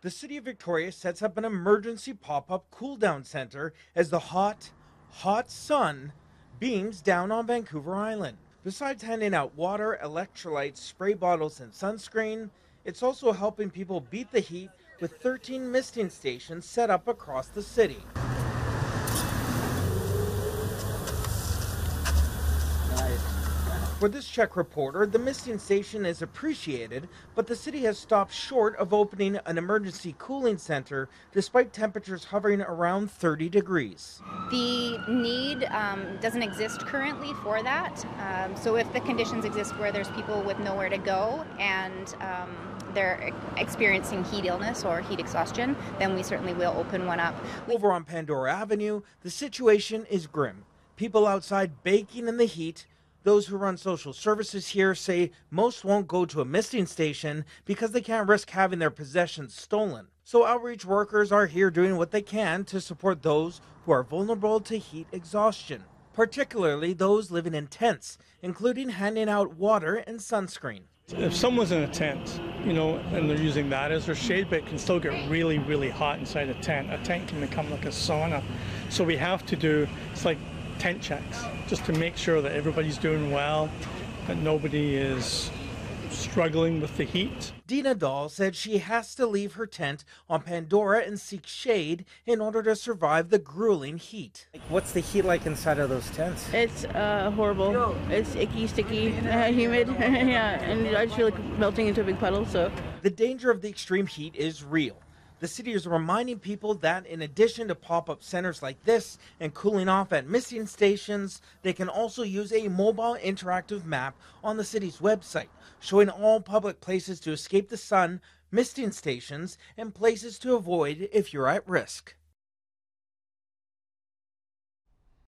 The city of Victoria sets up an emergency pop-up cool-down center as the hot sun beams down on Vancouver Island. Besides handing out water, electrolytes, spray bottles, and sunscreen, it's also helping people beat the heat with 13 misting stations set up across the city. For this Czech reporter, the misting station is appreciated, but the city has stopped short of opening an emergency cooling center despite temperatures hovering around 30 degrees. The need doesn't exist currently for that. So if the conditions exist where there's people with nowhere to go and they're experiencing heat illness or heat exhaustion, then we certainly will open one up. Over on Pandora Avenue, the situation is grim. People outside baking in the heat. Those who run social services here say most won't go to a misting station because they can't risk having their possessions stolen. So outreach workers are here doing what they can to support those who are vulnerable to heat exhaustion, particularly those living in tents, including handing out water and sunscreen. If someone's in a tent, and they're using that as their shade, but it can still get really, really hot inside a tent can become like a sauna. So we have to do, it's like tent checks, just to make sure that everybody's doing well, that nobody is struggling with the heat. Dina Dahl said she has to leave her tent on Pandora and seek shade in order to survive the grueling heat. What's the heat like inside of those tents? It's horrible. It's icky, sticky, humid, yeah, and I just feel like melting into a big puddle. So the danger of the extreme heat is real. The city is reminding people that in addition to pop-up centers like this and cooling off at misting stations, they can also use a mobile interactive map on the city's website, showing all public places to escape the sun, misting stations, and places to avoid if you're at risk.